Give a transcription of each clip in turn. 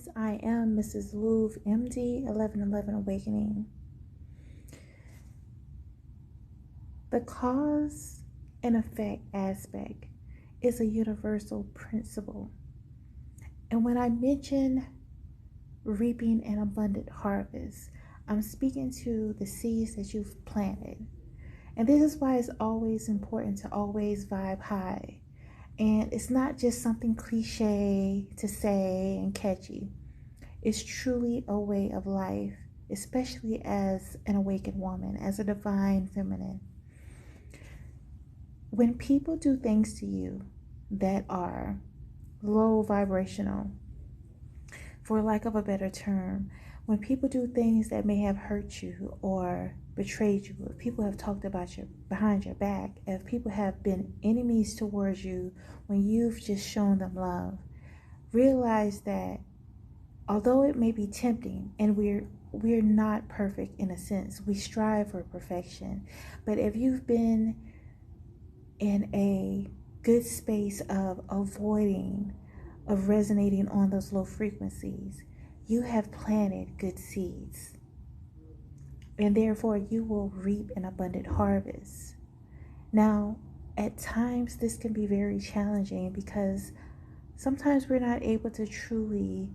friends. I am Mrs. Louv, MD, 1111 Awakening. The cause and effect aspect is a universal principle. And when I mention reaping an abundant harvest, I'm speaking to the seeds that you've planted. And this is why it's always important to always vibe high. And it's not just something cliche to say and catchy. It's truly a way of life, especially as an awakened woman, as a divine feminine. When people do things to you that are low vibrational, for lack of a better term, when people do things that may have hurt you or betrayed you, if people have talked about you behind your back, if people have been enemies towards you when you've just shown them love, realize that although it may be tempting, and we're not perfect in a sense, we strive for perfection, but if you've been in a good space of avoiding, of resonating on those low frequencies, you have planted good seeds. And therefore, you will reap an abundant harvest. Now, at times, this can be very challenging because sometimes we're not able to truly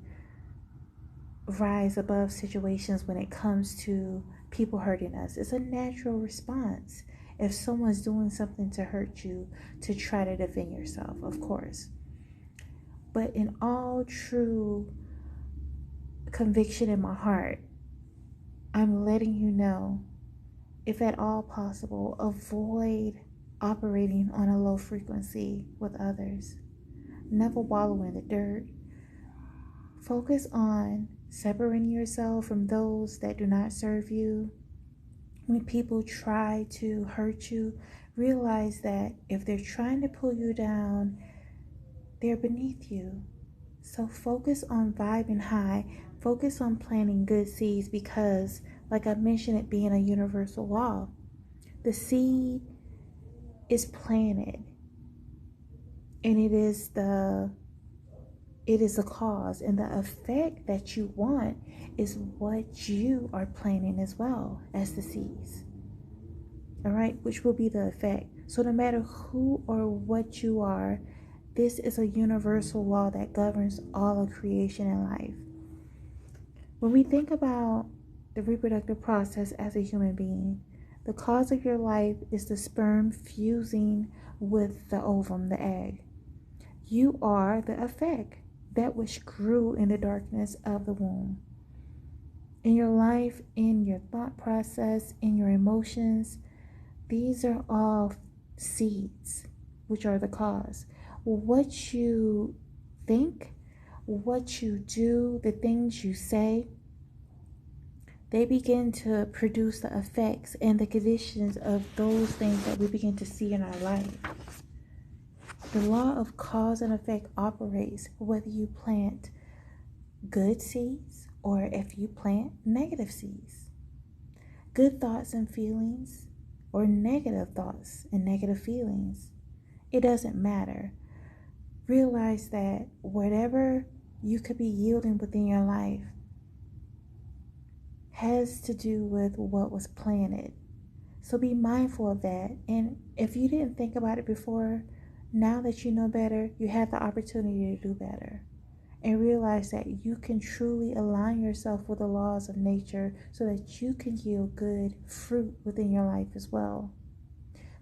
rise above situations when it comes to people hurting us. It's a natural response if someone's doing something to hurt you to try to defend yourself, of course. But in all true conviction in my heart, I'm letting you know, if at all possible, avoid operating on a low frequency with others. Never wallow in the dirt. Focus on separating yourself from those that do not serve you. When people try to hurt you, realize that if they're trying to pull you down, they're beneath you. So focus on vibing high. Focus on planting good seeds because, like I mentioned, it being a universal law, the seed is planted, and it is the cause, and the effect that you want is what you are planting as well as the seeds. All right, which will be the effect. So no matter who or what you are, this is a universal law that governs all of creation and life. When we think about the reproductive process as a human being, the cause of your life is the sperm fusing with the ovum, the egg. You are the effect, that which grew in the darkness of the womb. In your life, in your thought process, in your emotions, these are all seeds, which are the cause. What you think, what you do, the things you say, they begin to produce the effects and the conditions of those things that we begin to see in our life. The law of cause and effect operates whether you plant good seeds or if you plant negative seeds. Good thoughts and feelings or negative thoughts and negative feelings. It doesn't matter. Realize that whatever you could be yielding within your life has to do with what was planted. So be mindful of that. And if you didn't think about it before, now that you know better, you have the opportunity to do better. And realize that you can truly align yourself with the laws of nature so that you can yield good fruit within your life as well.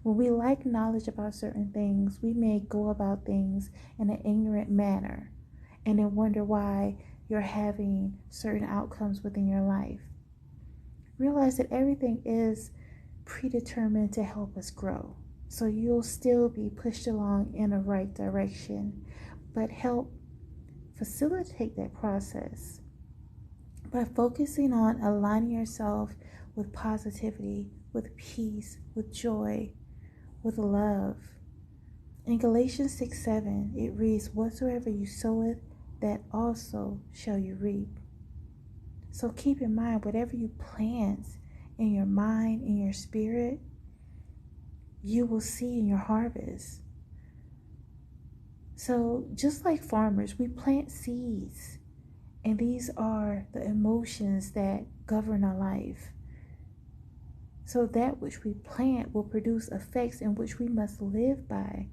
When we lack knowledge about certain things, we may go about things in an ignorant manner and then wonder why you're having certain outcomes within your life. Realize that everything is predetermined to help us grow. So you'll still be pushed along in the right direction, but help facilitate that process by focusing on aligning yourself with positivity, with peace, with joy, with love. In Galatians 6:7, it reads, "Whatsoever you soweth, that also shall you reap." So keep in mind, whatever you plant in your mind, in your spirit, you will see in your harvest. So just like farmers, we plant seeds And these are the emotions that govern our life. So that which we plant will produce effects in which we must live by.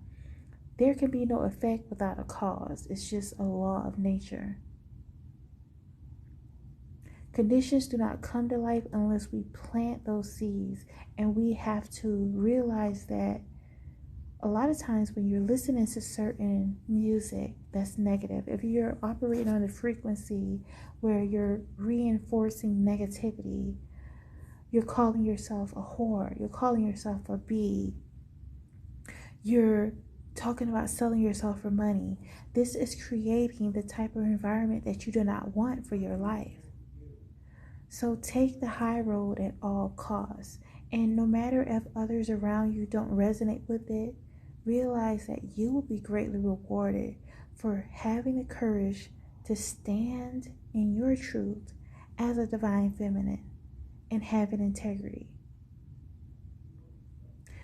There can be no effect without a cause. It's just a law of nature. Conditions do not come to life unless we plant those seeds. And we have to realize that a lot of times when you're listening to certain music that's negative, if you're operating on a frequency where you're reinforcing negativity, you're calling yourself a whore, you're calling yourself a bee, you're talking about selling yourself for money. This is creating the type of environment that you do not want for your life. So take the high road at all costs. And no matter if others around you don't resonate with it, realize that you will be greatly rewarded for having the courage to stand in your truth as a divine feminine and having integrity.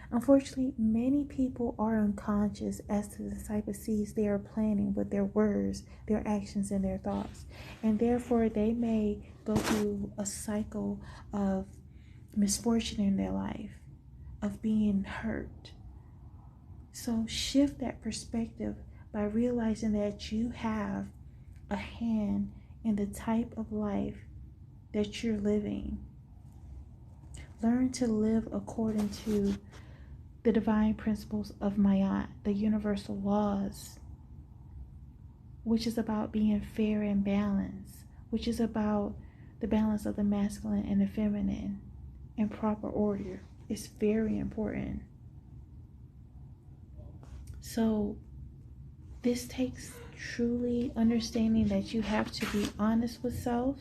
Unfortunately, many people are unconscious as to the type of seeds they are planting with their words, their actions, and their thoughts. And therefore, they may go through a cycle of misfortune in their life, of being hurt. So shift that perspective by realizing that you have a hand in the type of life that you're living. Learn to live according to the divine principles of Ma'at, the universal laws, which is about being fair and balanced, which is about the balance of the masculine and the feminine in proper order. It's very important. So this takes truly understanding that you have to be honest with self.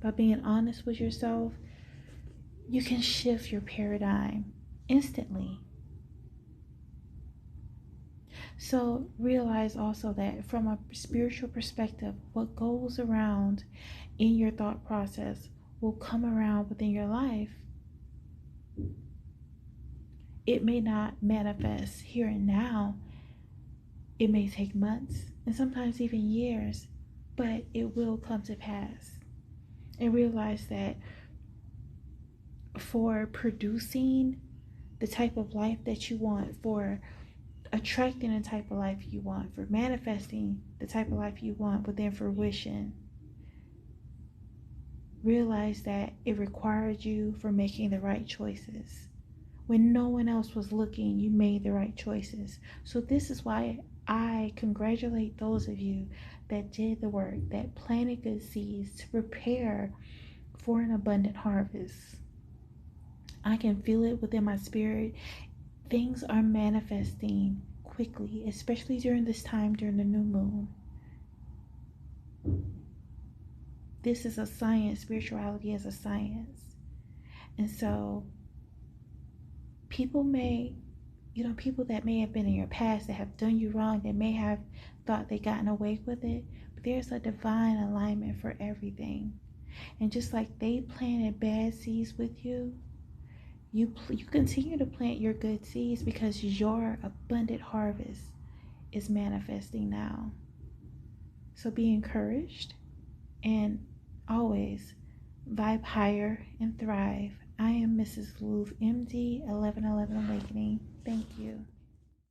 By being honest with yourself, you can shift your paradigm instantly. So realize also that from a spiritual perspective, what goes around in your thought process will come around within your life. It may not manifest here and now. It may take months and sometimes even years, but it will come to pass. And realize that for producing the type of life that you want, for attracting the type of life you want, for manifesting the type of life you want within fruition, realize that it required you for making the right choices. When no one else was looking, you made the right choices. So this is why I congratulate those of you that did the work, that planted good seeds to prepare for an abundant harvest. I can feel it within my spirit. Things are manifesting quickly, especially during this time, during the new moon. This is a science. Spirituality is a science. And so people that may have been in your past that have done you wrong, that may have thought they gotten away with it, but there's a divine alignment for everything. And just like they planted bad seeds with you, you continue to plant your good seeds because your abundant harvest is manifesting now. So be encouraged and always vibe higher and thrive. I am Mrs. Louvre, MD, 1111 Awakening. Thank you.